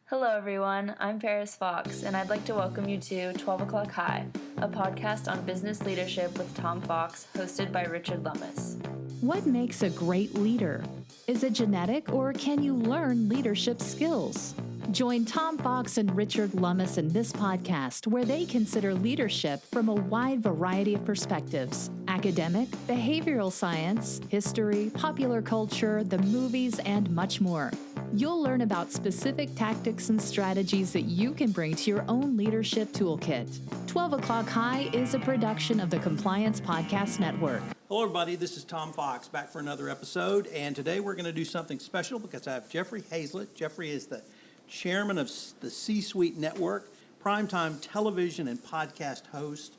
Hello, everyone. I'm Paris Fox, and I'd like to welcome you to 12 O'Clock High, a podcast on business leadership with Tom Fox, hosted by Richard Lummis. What makes a great leader? Is it genetic, or can you learn leadership skills? Join Tom Fox and Richard Lummis in this podcast, where they consider leadership from a wide variety of perspectives: academic, behavioral science, history, popular culture, the movies, and much more. You'll learn about specific tactics and strategies that you can bring to your own leadership toolkit. 12 O'Clock High is a production of the Compliance Podcast Network. Hello, everybody. This is Tom Fox, back for another episode. And today we're going to do something special because I have Jeffery Hayzlett. Jeffery is the chairman of the C-Suite Network, primetime television and podcast host.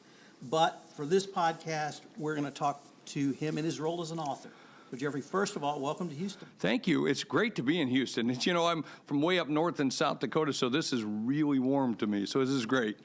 But for this podcast, we're going to talk to him in his role as an author. So, Jeffery, first of all, welcome to Houston. Thank you. It's great to be in Houston. It's, I'm from way up north in South Dakota, so this is really warm to me. So this is great.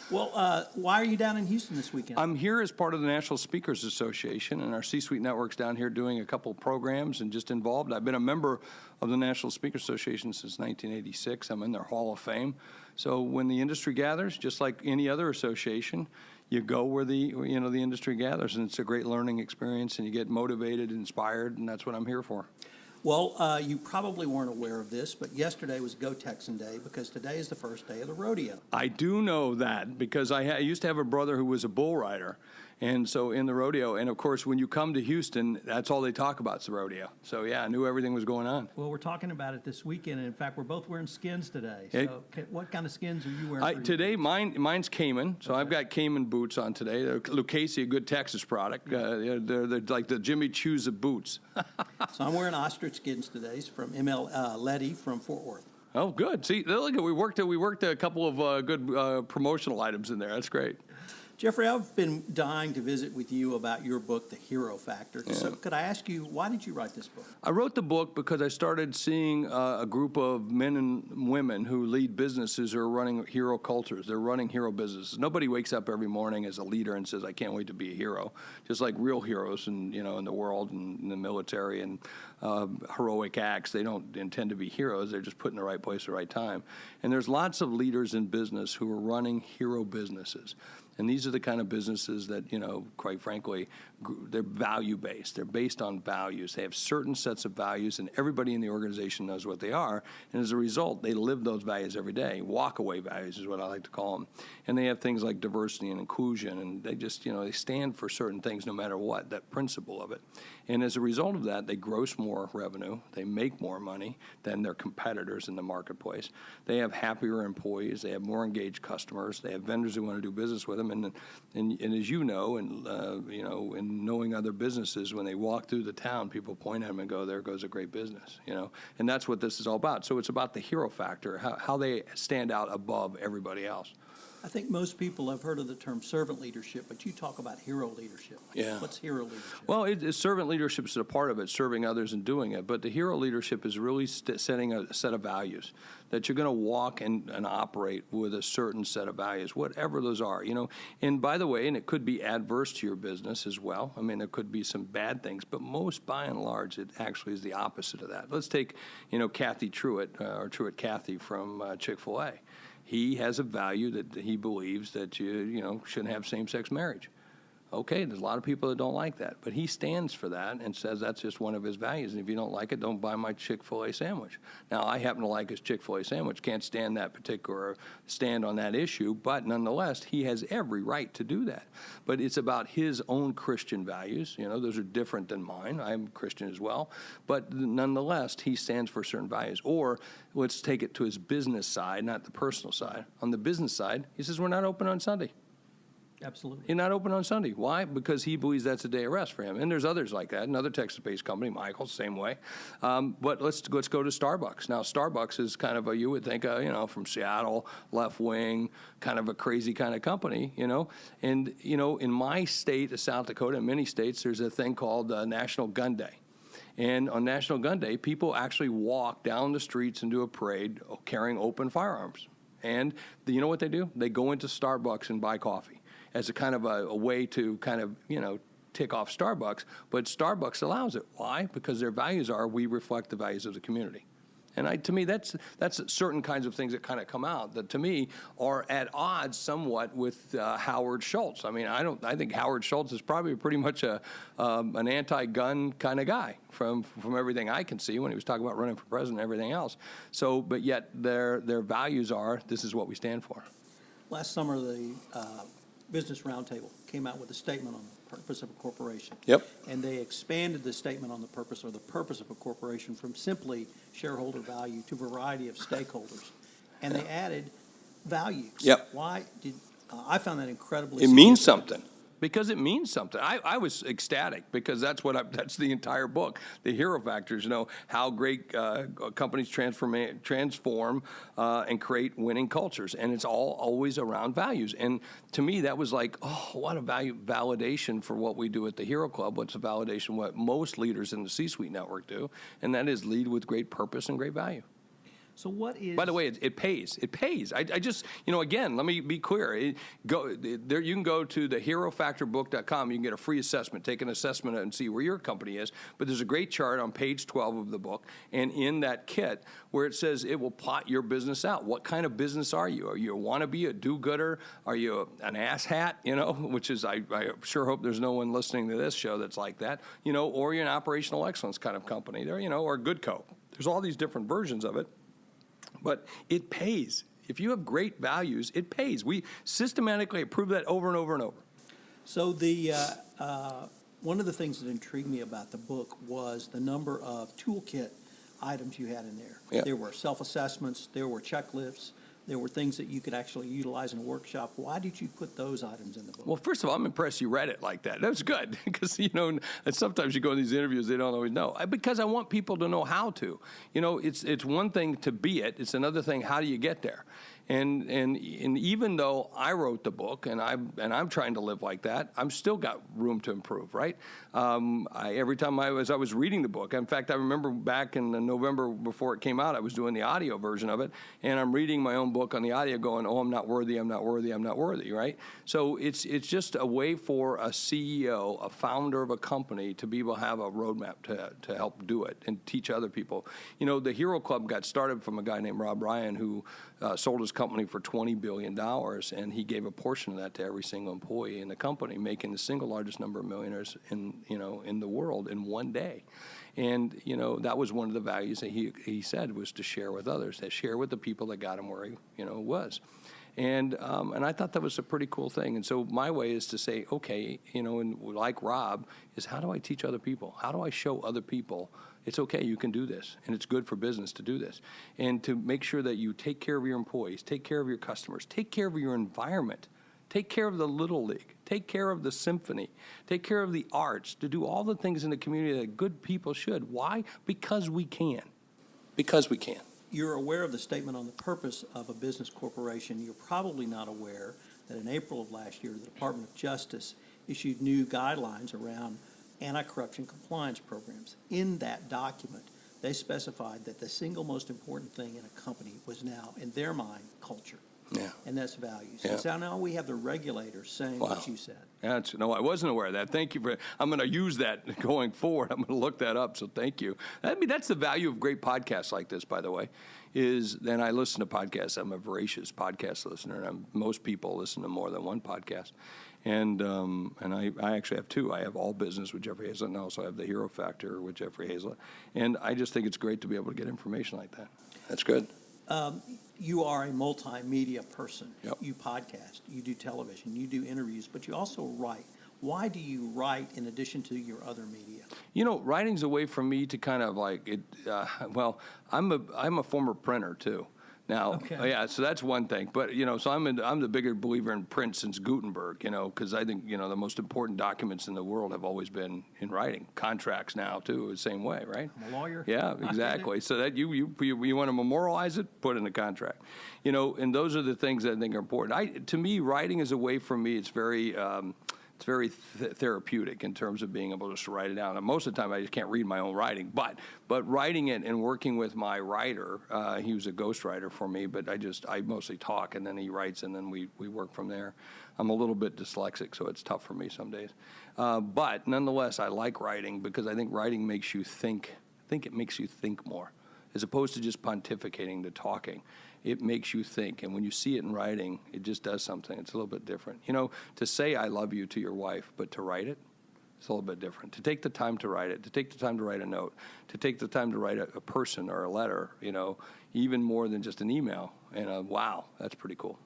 Well, why are you down in Houston this weekend? I'm here as part of the National Speakers Association, and our C-Suite Network's down here doing a couple of programs and just involved. I've been a member of the National Speakers Association since 1986. I'm in their Hall of Fame. So when the industry gathers, just like any other association, you go where the industry gathers, and it's a great learning experience, and you get motivated, inspired, and that's what I'm here for. Well, you probably weren't aware of this, but yesterday was Go Texan Day because today is the first day of the rodeo. I do know that because I used to have a brother who was a bull rider, and so in the rodeo, and of course when you come to Houston, that's all they talk about is the rodeo. So yeah, I knew everything was going on. Well, we're talking about it this weekend, and in fact, we're both wearing skins today. So what kind of skins are you wearing? Today, mine's Cayman, so okay. I've got Cayman boots on today. They're Lucchese, a good Texas product. They're like the Jimmy Choo's of boots. So I'm wearing ostrich skins today from ML Letty from Fort Worth. Oh, good. See, look, we worked a couple of good promotional items in there. That's great. Jeffery, I've been dying to visit with you about your book, The Hero Factor. Yeah. So could I ask you, why did you write this book? I wrote the book because I started seeing a group of men and women who lead businesses who are running hero cultures. They're running hero businesses. Nobody wakes up every morning as a leader and says, I can't wait to be a hero. Just like real heroes in the world and in the military and heroic acts, they don't intend to be heroes. They're just put in the right place at the right time. And there's lots of leaders in business who are running hero businesses. And these are the kind of businesses that, quite frankly, they're value-based. They're based on values. They have certain sets of values, and everybody in the organization knows what they are. And as a result, they live those values every day. Walk-away values is what I like to call them. And they have things like diversity and inclusion, and they just, they stand for certain things no matter what, that principle of it. And as a result of that, they gross more revenue. They make more money than their competitors in the marketplace. They have happier employees. They have more engaged customers. They have vendors who want to do business with them. And as you know, and knowing other businesses, when they walk through the town, people point at them and go, there goes a great business, And that's what this is all about. So it's about the hero factor, how they stand out above everybody else. I think most people have heard of the term servant leadership, but you talk about hero leadership. Yeah. What's hero leadership? Well, servant leadership is a part of it, serving others and doing it. But the hero leadership is really setting a set of values that you're going to walk and operate with a certain set of values, whatever those are. And by the way, and it could be adverse to your business as well. I mean, there could be some bad things, but most, by and large, it actually is the opposite of that. Let's take, Kathy Truitt, or Truitt Kathy from Chick-fil-A. He has a value that he believes that you shouldn't have same-sex marriage. Okay, there's a lot of people that don't like that, but he stands for that and says that's just one of his values. And if you don't like it, don't buy my Chick-fil-A sandwich. Now, I happen to like his Chick-fil-A sandwich. Can't stand that particular stand on that issue, but nonetheless, he has every right to do that. But it's about his own Christian values. Those are different than mine. I'm Christian as well. But nonetheless, he stands for certain values. Or let's take it to his business side, not the personal side. On the business side, he says we're not open on Sunday. Absolutely. He's not open on Sunday. Why? Because he believes that's a day of rest for him. And there's others like that. Another Texas-based company, Michael's, same way. But let's go to Starbucks. Now, Starbucks is kind of you would think, from Seattle, left wing, kind of a crazy kind of company, And, in my state of South Dakota, in many states, there's a thing called National Gun Day. And on National Gun Day, people actually walk down the streets and do a parade carrying open firearms. And you know what they do? They go into Starbucks and buy coffee as a kind of a way to kind of, tick off Starbucks. But Starbucks allows it. Why? Because their values are we reflect the values of the community. And to me, that's certain kinds of things that kind of come out that to me are at odds somewhat with Howard Schultz. I mean, I think Howard Schultz is probably pretty much an anti-gun kind of guy from everything I can see when he was talking about running for president and everything else. So, but yet their values are, this is what we stand for. Last summer, the Business Roundtable came out with a statement on the purpose of a corporation. Yep. And they expanded the statement on the purpose of a corporation from simply shareholder value to a variety of stakeholders. And they added values. Yep. Why did, I found that incredibly It means significant. something. Because it means something. I was ecstatic because that's the entire book, the hero factors, how great companies transform and create winning cultures. And it's all always around values. And to me, that was like, oh, what a validation for what we do at the Hero Club. What's a validation what most leaders in the C-suite network do, and that is lead with great purpose and great value. So what is... By the way, it pays. It pays. I just, again, let me be clear. You can go to the herofactorbook.com. You can get a free assessment. Take an assessment and see where your company is. But there's a great chart on page 12 of the book and in that kit where it says it will plot your business out. What kind of business are you? Are you a wannabe, a do-gooder? Are you an asshat, which is, I sure hope there's no one listening to this show that's like that, or you're an operational excellence kind of company there, or a good co. There's all these different versions of it. But it pays. If you have great values, it pays. We systematically prove that over and over and over. So one of the things that intrigued me about the book was the number of toolkit items you had in there. Yeah. There were self-assessments, there were checklists, there were things that you could actually utilize in a workshop. Why did you put those items in the book? Well, first of all, I'm impressed you read it like that. That's good because, sometimes you go in these interviews, they don't always know. Because I want people to know how to. It's one thing to be it. It's another thing, how do you get there? And even though I wrote the book and I'm trying to live like that, I'm still got room to improve, right? Every time I was reading the book, in fact, I remember back in November before it came out, I was doing the audio version of it, and I'm reading my own book on the audio going, oh, I'm not worthy, I'm not worthy, I'm not worthy, right? So it's just a way for a CEO, a founder of a company, to be able to have a roadmap to help do it and teach other people. The Hero Club got started from a guy named Rob Ryan who sold his company for $20 billion, and he gave a portion of that to every single employee in the company, making the single largest number of millionaires in the world in one day. And, that was one of the values that he said was to share with others, to share with the people that got him where he, was. And I thought that was a pretty cool thing. And so my way is to say, okay, and like Rob, is how do I teach other people? How do I show other people it's okay, you can do this, and it's good for business to do this. And to make sure that you take care of your employees, take care of your customers, take care of your environment, take care of the Little League, take care of the symphony, take care of the arts, to do all the things in the community that good people should. Why? Because we can. Because we can. You're aware of the statement on the purpose of a business corporation. You're probably not aware that in April of last year, the Department of Justice issued new guidelines around anti-corruption compliance programs. In that document, they specified that the single most important thing in a company was now, in their mind, culture. Yeah. And that's values. Yeah. And so now we have the regulators saying what you said. No, I wasn't aware of that. Thank you I'm going to use that going forward. I'm going to look that up, so thank you. That's the value of great podcasts like this, by the way, is then I listen to podcasts. I'm a voracious podcast listener, and most people listen to more than one podcast. And I actually have two. I have All Business with Jeffery Hayzlett, and I also have The Hero Factor with Jeffery Hayzlett. And I just think it's great to be able to get information like that. That's good. You are a multimedia person. Yep. You podcast, you do television, you do interviews, but you also write. Why do you write in addition to your other media? Writing's a way for me to kind of like it. I'm a former printer too. Now, Okay. Yeah, so that's one thing. But so I'm the bigger believer in print since Gutenberg. Because I think the most important documents in the world have always been in writing. Contracts now too, the same way, right? I'm a lawyer. Yeah, exactly. So that you want to memorialize it, put it in a contract. And those are the things that I think are important. To me, writing is a way for me. It's very. It's very therapeutic in terms of being able to just write it down. And most of the time, I just can't read my own writing. But writing it and working with my writer, he was a ghostwriter for me. But I mostly talk, and then he writes, and then we work from there. I'm a little bit dyslexic, so it's tough for me some days. But nonetheless, I like writing because I think writing makes you think. I think it makes you think more. as opposed to just pontificating to talking. It makes you think, and when you see it in writing, it just does something. It's a little bit different. To say I love you to your wife, but to write it, it's a little bit different. To take the time to write it, to take the time to write a note, to take the time to write a person or a letter, even more than just an email. And wow, that's pretty cool.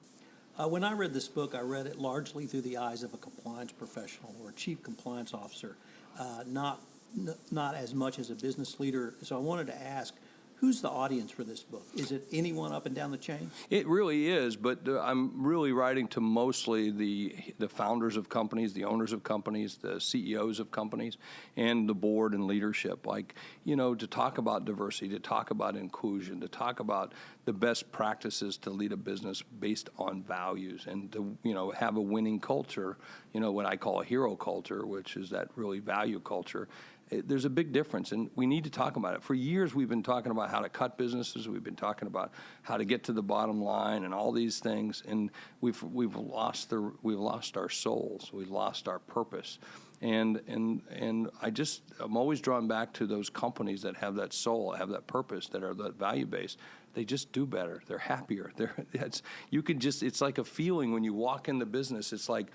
When I read this book, I read it largely through the eyes of a compliance professional or a chief compliance officer, not as much as a business leader. So I wanted to ask, who's the audience for this book? Is it anyone up and down the chain? It really is, but I'm really writing to mostly the founders of companies, the owners of companies, the CEOs of companies, and the board and leadership. To talk about diversity, to talk about inclusion, to talk about the best practices to lead a business based on values, and to have a winning culture. What I call a hero culture, which is that really value culture. There's a big difference, and we need to talk about it. For years, we've been talking about how to cut businesses. We've been talking about how to get to the bottom line and all these things, and we've lost our souls. We've lost our purpose, and I'm always drawn back to those companies that have that soul, have that purpose, that are that value based. They just do better. They're happier. It's like a feeling when you walk in the business. It's like,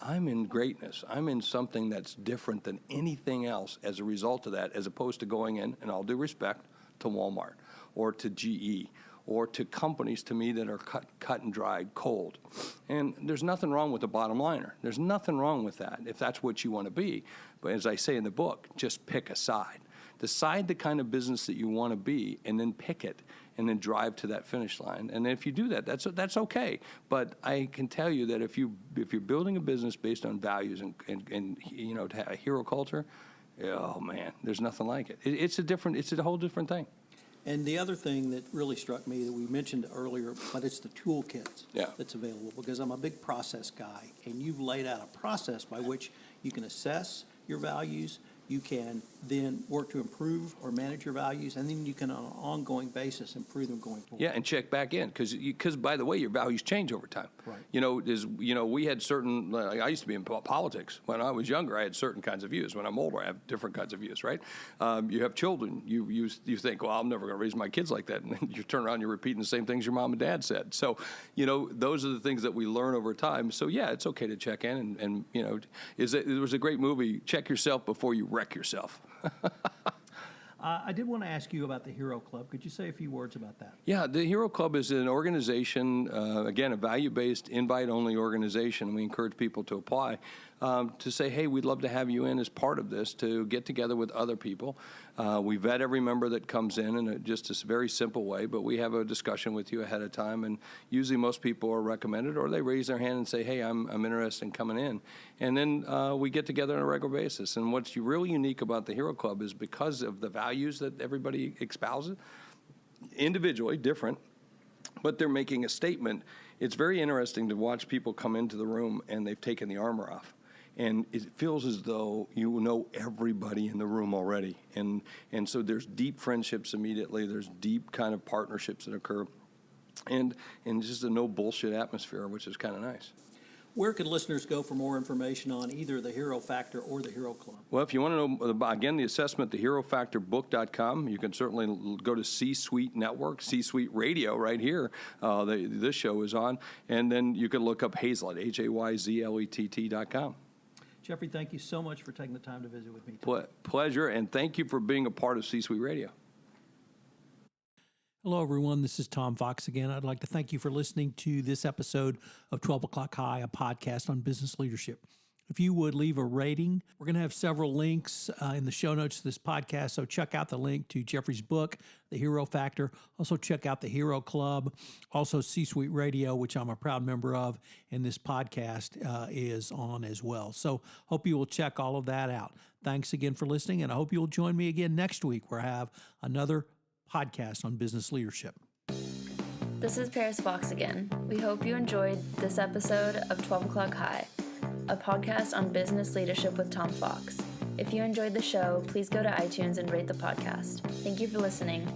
I'm in greatness. I'm in something that's different than anything else as a result of that, as opposed to going in, and all due respect, to Walmart or to GE or to companies to me that are cut and dried, cold. And there's nothing wrong with a bottom liner. There's nothing wrong with that if that's what you want to be. But as I say in the book, just pick a side. Decide the kind of business that you want to be, and then pick it, and then drive to that finish line. And if you do that, that's okay. But I can tell you that if you're building a business based on values and to have a hero culture, oh man, there's nothing like it. It's a whole different thing. And the other thing that really struck me that we mentioned earlier, but it's the toolkits that's available, because I'm a big process guy, and you've laid out a process by which you can assess your values, you can then work to improve or manage your values, and then you can, on an ongoing basis, improve them going forward. Yeah, and check back in, because by the way, your values change over time. Right. We had certain. Like I used to be in politics when I was younger. I had certain kinds of views. When I'm older, I have different kinds of views. Right? You have children. You think, well, I'm never going to raise my kids like that, and then you turn around, you're repeating the same things your mom and dad said. So, those are the things that we learn over time. So yeah, it's okay to check in, and there was a great movie, Check Yourself Before You Wreck Yourself. I did want to ask you about the Hero Club. Could you say a few words about that? Yeah, the Hero Club is an organization, again, a value-based, invite-only organization. We encourage people to apply to say, hey, we'd love to have you in as part of this, to get together with other people. We vet every member that comes in just a very simple way, but we have a discussion with you ahead of time, and usually most people are recommended, or they raise their hand and say, hey, I'm interested in coming in. And then we get together on a regular basis. And what's really unique about the Hero Club is because of the values that everybody espouses, individually different, but they're making a statement. It's very interesting to watch people come into the room and they've taken the armor off. And it feels as though you know everybody in the room already. And so there's deep friendships immediately. There's deep kind of partnerships that occur. And just a no bullshit atmosphere, which is kind of nice. Where can listeners go for more information on either the Hero Factor or the Hero Club? Well, if you want to know, again, the assessment, theherofactorbook.com. You can certainly go to C-Suite Network, C-Suite Radio right here. This show is on. And then you can look up Hayzlett, HAYZLETT.com. Jeffrey, thank you so much for taking the time to visit with me. Pleasure, and thank you for being a part of C-Suite Radio. Hello, everyone. This is Tom Fox again. I'd like to thank you for listening to this episode of 12 O'Clock High, a podcast on business leadership. If you would leave a rating, we're going to have several links in the show notes to this podcast. So check out the link to Jeffrey's book, The Hero Factor. Also check out the Hero Club, also C-Suite Radio, which I'm a proud member of, and this podcast is on as well. So hope you will check all of that out. Thanks again for listening, and I hope you'll join me again next week where I have another podcast on business leadership. This is Paris Fox again. We hope you enjoyed this episode of 12 O'Clock High, a podcast on business leadership with Tom Fox. If you enjoyed the show, please go to iTunes and rate the podcast. Thank you for listening.